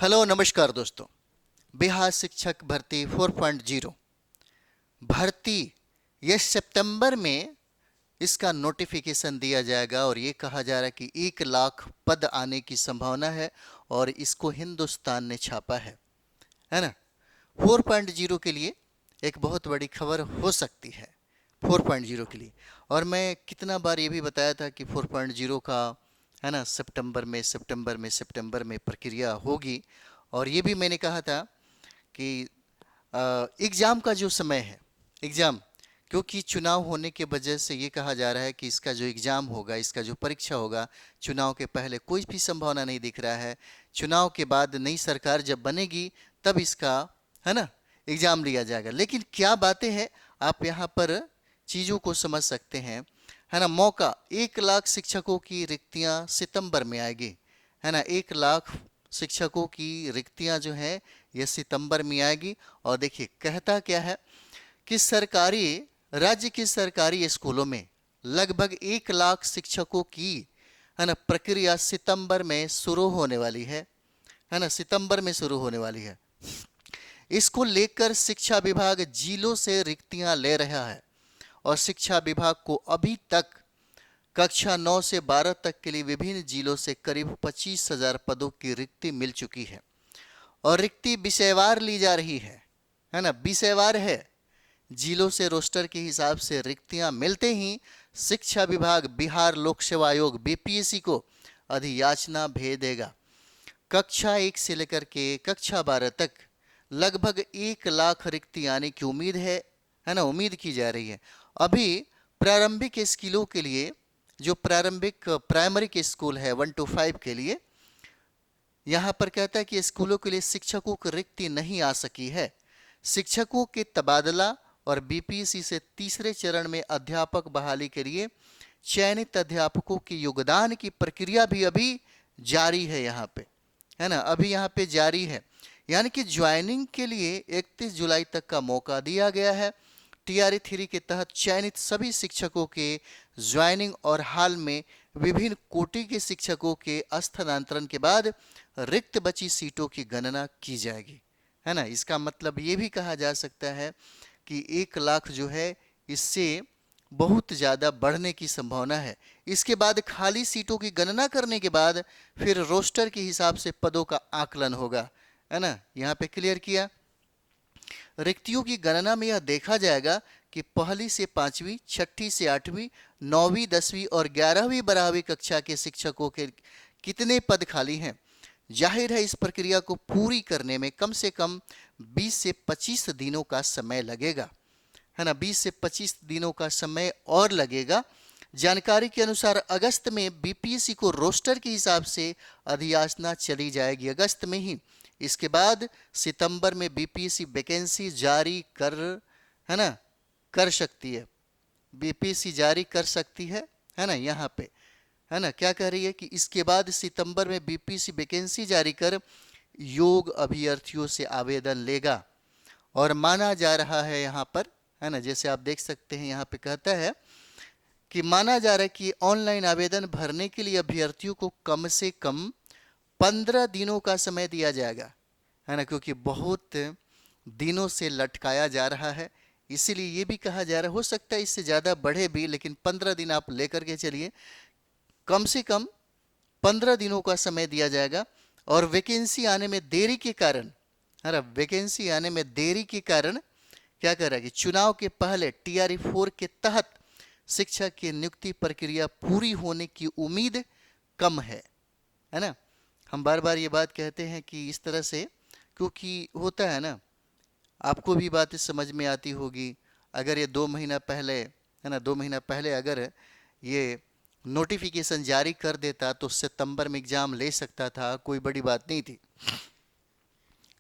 Hello नमस्कार दोस्तों। बिहार शिक्षक भर्ती 4.0 भर्ती ये सितंबर में इसका नोटिफिकेशन दिया जाएगा और ये कहा जा रहा है कि 1 लाख पद आने की संभावना है और इसको हिंदुस्तान ने छापा है ना। 4.0 के लिए एक बहुत बड़ी खबर हो सकती है 4.0 के लिए। और मैं कितना बार ये भी बताया था कि 4.0 का है ना सितंबर में प्रक्रिया होगी। और ये भी मैंने कहा था कि एग्ज़ाम का जो समय है, एग्ज़ाम, क्योंकि चुनाव होने के वजह से ये कहा जा रहा है कि इसका जो एग्ज़ाम होगा, इसका जो परीक्षा होगा, चुनाव के पहले कोई भी संभावना नहीं दिख रहा है। चुनाव के बाद नई सरकार जब बनेगी तब इसका है ना एग्ज़ाम लिया जाएगा। लेकिन क्या बातें हैं, आप यहाँ पर चीज़ों को समझ सकते हैं, है ना। मौका 1 लाख शिक्षकों की रिक्तियाँ सितंबर में आएगी, है ना। 1 लाख शिक्षकों की रिक्तियाँ जो है ये सितंबर में आएगी। और देखिए कहता क्या है कि राज्य की सरकारी स्कूलों में लगभग 1 लाख शिक्षकों की है ना प्रक्रिया सितंबर में शुरू होने वाली है ना, सितंबर में शुरू होने वाली है। इसको लेकर शिक्षा विभाग जिलों से रिक्तियां ले रहा है और शिक्षा विभाग को अभी तक कक्षा 9 से 12 तक के लिए विभिन्न जिलों से करीब 25,000 पदों की रिक्ति मिल चुकी है और रिक्ति विषयवार ली जा रही है ना, विषयवार है। जिलों से रोस्टर के हिसाब से रिक्तियां मिलते ही शिक्षा विभाग बिहार लोक सेवा आयोग बीपीएससी को अधियाचना भेजेगा। कक्षा 1 से लेकर के कक्षा 12 तक लगभग 1 लाख रिक्ति आने की उम्मीद है ना, उम्मीद की जा रही है। अभी प्रारंभिक स्कूलों के लिए, जो प्रारंभिक प्राइमरी के स्कूल है 1 to 5 के लिए, यहाँ पर कहता है कि स्कूलों के लिए शिक्षकों की रिक्ति नहीं आ सकी है। शिक्षकों के तबादला और बीपीएससी से तीसरे चरण में अध्यापक बहाली के लिए चयनित अध्यापकों के योगदान की प्रक्रिया भी अभी जारी है यहाँ पे, है ना, अभी यहाँ पे जारी है। यानी कि ज्वाइनिंग के लिए 31 जुलाई तक का मौका दिया गया है। टीआरई 3 के तहत चयनित सभी शिक्षकों के ज्वाइनिंग और हाल में विभिन्न कोटि के शिक्षकों के स्थानांतरण के बाद रिक्त बची सीटों की गणना की जाएगी, है ना। इसका मतलब ये भी कहा जा सकता है कि 1 लाख जो है इससे बहुत ज़्यादा बढ़ने की संभावना है। इसके बाद खाली सीटों की गणना करने के बाद फिर रोस्टर के हिसाब से पदों का आकलन होगा, है ना। यहाँ पे क्लियर किया। रिक्तियों की गणना में यह देखा जाएगा कि पहली से 5वीं, छठी से 8वीं, 9वीं, 10वीं और 11वीं 12वीं कक्षा के शिक्षकों के कितने पद खाली हैं। जाहिर है इस प्रक्रिया को पूरी करने में कम से कम 20 से 25 दिनों का समय लगेगा, है ना, 20 से 25 दिनों का समय और लगेगा। जानकारी के अनुसार अगस्त में बीपीएससी को रोस्टर के हिसाब से अधियाचना चली जाएगी, अगस्त में ही। इसके बाद सितंबर में बीपीएससी वैकेंसी जारी है ना, कर सकती है, बीपीएससी जारी कर सकती है ना। यहाँ पे है ना क्या कह रही है कि इसके बाद सितंबर में बीपीएससी वैकेंसी जारी कर योग अभ्यर्थियों से आवेदन लेगा। और माना जा रहा है यहाँ पर, है ना, जैसे आप देख सकते हैं यहाँ पे कहता है कि माना जा रहा है कि ऑनलाइन आवेदन भरने के लिए अभ्यर्थियों को कम से कम 15 दिनों का समय दिया जाएगा, है ना, क्योंकि बहुत दिनों से लटकाया जा रहा है। इसीलिए ये भी कहा जा रहा है हो सकता है इससे ज़्यादा बढ़े भी, लेकिन 15 दिन आप लेकर के चलिए, कम से कम 15 दिनों का समय दिया जाएगा। और वैकेंसी आने में देरी के कारण, है ना, वैकेंसी आने में देरी के कारण क्या कर रहा है कि चुनाव के पहले टीआरई 4 के तहत शिक्षक की नियुक्ति प्रक्रिया पूरी होने की उम्मीद कम है ना। हम बार बार ये बात कहते हैं कि इस तरह से, क्योंकि होता है ना, आपको भी बात समझ में आती होगी। अगर ये 2 महीना पहले, है ना, 2 महीना पहले अगर ये नोटिफिकेशन जारी कर देता तो सितंबर में एग्ज़ाम ले सकता था, कोई बड़ी बात नहीं थी।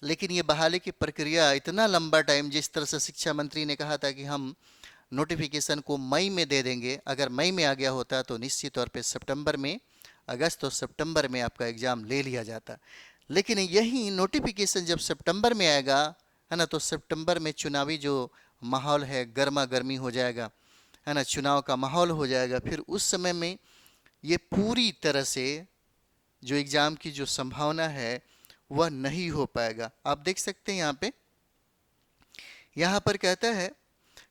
लेकिन ये बहाली की प्रक्रिया इतना लंबा टाइम, जिस तरह से शिक्षा मंत्री ने कहा था कि हम नोटिफिकेशन को मई में दे देंगे, अगर मई में आ गया होता तो निश्चित तौर पे सितंबर में, अगस्त और सितंबर में आपका एग्ज़ाम ले लिया जाता। लेकिन यही नोटिफिकेशन जब सितंबर में आएगा, है ना, तो सितंबर में चुनावी जो माहौल है गर्मा गर्मी हो जाएगा, है ना, चुनाव का माहौल हो जाएगा। फिर उस समय में ये पूरी तरह से जो एग्ज़ाम की जो संभावना है वह नहीं हो पाएगा। आप देख सकते हैं यहाँ पर कहता है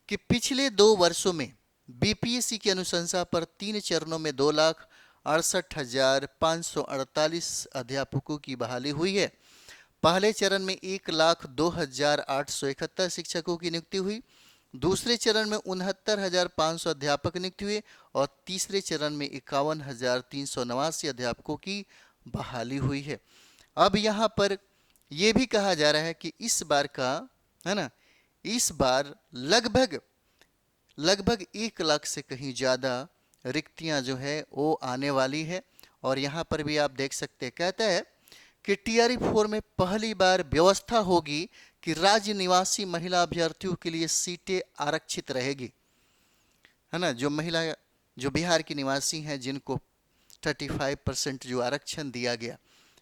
कि पिछले 2 वर्षों में बीपीएससी की अनुशंसा पर 3 चरणों में 2,68,548 अध्यापकों की बहाली हुई है। पहले चरण में 1,02,871 शिक्षकों की नियुक्ति हुई, दूसरे चरण में 69,500 अध्यापक नियुक्त हुए और तीसरे चरण में 51,389 अध्यापकों की बहाली हुई है। अब यहाँ पर यह भी कहा जा रहा है कि इस बार का है ना, इस बार लगभग 1 लाख से कहीं ज़्यादा रिक्तियां जो है वो आने वाली है। और यहाँ पर भी आप देख सकते हैं, कहता है कि टीआरई 4 में पहली बार व्यवस्था होगी कि राज्य निवासी महिला अभ्यर्थियों के लिए सीटें आरक्षित रहेगी, है ना। जो बिहार की निवासी हैं जिनको 35% जो आरक्षण दिया गया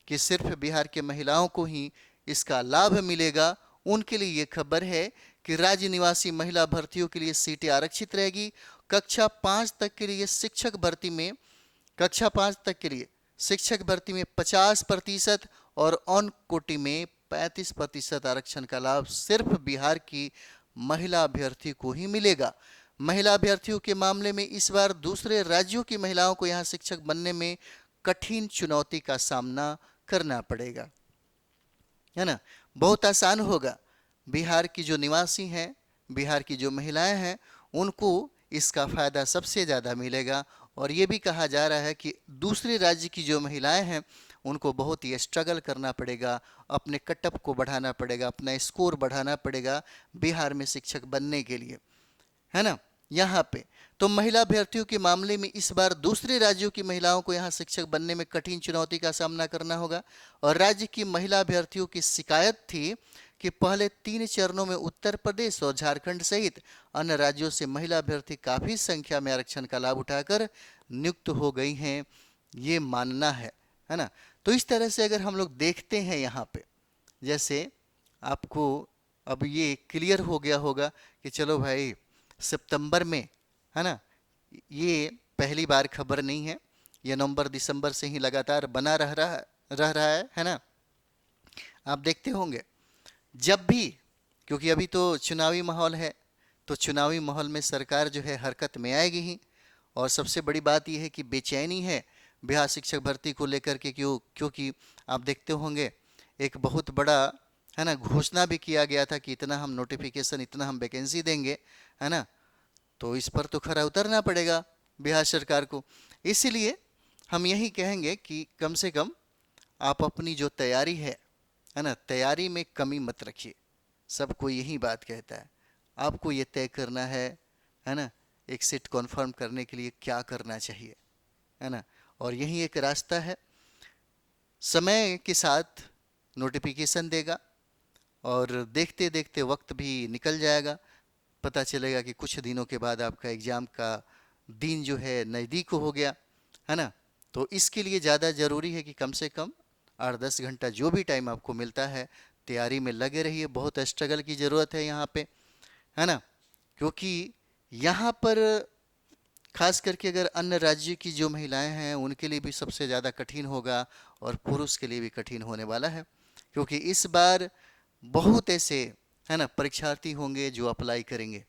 कि सिर्फ बिहार के महिलाओं को ही इसका लाभ मिलेगा, उनके लिए ये खबर है कि राज्य निवासी महिला भर्तियों के लिए सीटें आरक्षित रहेगी। कक्षा 5 तक के लिए शिक्षक भर्ती में 50% और ऑन कोटी में 35% आरक्षण का लाभ सिर्फ बिहार की महिला अभ्यर्थी को ही मिलेगा। महिला अभ्यर्थियों के मामले में इस बार दूसरे राज्यों की महिलाओं को यहाँ शिक्षक बनने में कठिन चुनौती का सामना करना पड़ेगा, है ना। बहुत आसान होगा। बिहार की जो निवासी हैं, बिहार की जो महिलाएं हैं, उनको इसका फ़ायदा सबसे ज़्यादा मिलेगा। और ये भी कहा जा रहा है कि दूसरे राज्य की जो महिलाएं हैं उनको बहुत ही स्ट्रगल करना पड़ेगा, अपने कटअप को बढ़ाना पड़ेगा, अपना स्कोर बढ़ाना पड़ेगा बिहार में शिक्षक बनने के लिए, है ना। यहाँ पे तो महिला अभ्यर्थियों के मामले में इस बार दूसरे राज्यों की महिलाओं को यहाँ शिक्षक बनने में कठिन चुनौती का सामना करना होगा। और राज्य की महिला अभ्यर्थियों की शिकायत थी कि पहले 3 चरणों में उत्तर प्रदेश और झारखंड सहित अन्य राज्यों से महिला अभ्यर्थी काफ़ी संख्या में आरक्षण का लाभ उठाकर नियुक्त हो गई हैं, ये मानना है ना। तो इस तरह से अगर हम लोग देखते हैं यहाँ पे, जैसे आपको अब ये क्लियर हो गया होगा कि चलो भाई सितंबर में, है ना, ये पहली बार खबर नहीं है, ये नवंबर दिसंबर से ही लगातार बना रह रहा है ना। आप देखते होंगे जब भी, क्योंकि अभी तो चुनावी माहौल है, तो चुनावी माहौल में सरकार जो है हरकत में आएगी ही। और सबसे बड़ी बात यह है कि बेचैनी है बिहार शिक्षक भर्ती को लेकर के, क्योंकि आप देखते होंगे एक बहुत बड़ा, है ना, घोषणा भी किया गया था कि इतना हम नोटिफिकेशन, इतना हम वैकेंसी देंगे, है ना। तो इस पर तो खरा उतरना पड़ेगा बिहार सरकार को। इसीलिए हम यही कहेंगे कि कम से कम आप अपनी जो तैयारी है ना, तैयारी में कमी मत रखिए। सबको यही बात कहता है, आपको ये तय करना है ना, एक सीट कॉन्फर्म करने के लिए क्या करना चाहिए, है ना। और यही एक रास्ता है। समय के साथ नोटिफिकेशन देगा और देखते देखते वक्त भी निकल जाएगा। पता चलेगा कि कुछ दिनों के बाद आपका एग्ज़ाम का दिन जो है नज़दीक हो गया, है ना। तो इसके लिए ज़्यादा ज़रूरी है कि कम से कम 8-10 घंटा जो भी टाइम आपको मिलता है तैयारी में लगे रहिए। बहुत स्ट्रगल की ज़रूरत है यहाँ पे, है ना, क्योंकि यहाँ पर खास करके अगर अन्य राज्य की जो महिलाएं हैं उनके लिए भी सबसे ज़्यादा कठिन होगा और पुरुष के लिए भी कठिन होने वाला है, क्योंकि इस बार बहुत ऐसे, है ना, परीक्षार्थी होंगे जो अप्लाई करेंगे।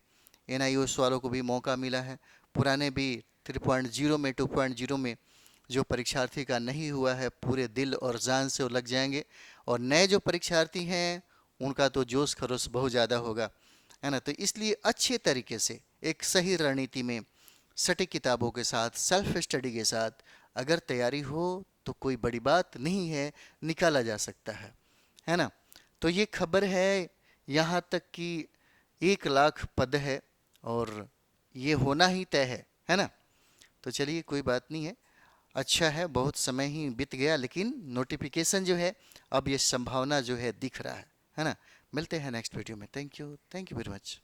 एनआईओएस वालों को भी मौका मिला है, पुराने भी 3.0 में 2.0 में जो परीक्षार्थी का नहीं हुआ है पूरे दिल और जान से वो लग जाएंगे। और नए जो परीक्षार्थी हैं उनका तो जोश खरोश बहुत ज़्यादा होगा, है ना। तो इसलिए अच्छे तरीके से एक सही रणनीति में सटीक किताबों के साथ, सेल्फ स्टडी के साथ अगर तैयारी हो तो कोई बड़ी बात नहीं है, निकाला जा सकता है ना। तो ये खबर है यहाँ तक कि 1 लाख पद है और ये होना ही तय है ना। तो चलिए कोई बात नहीं है, अच्छा है, बहुत समय ही बीत गया, लेकिन नोटिफिकेशन जो है अब ये संभावना जो है दिख रहा है ना। मिलते हैं नेक्स्ट वीडियो में। Thank you very much.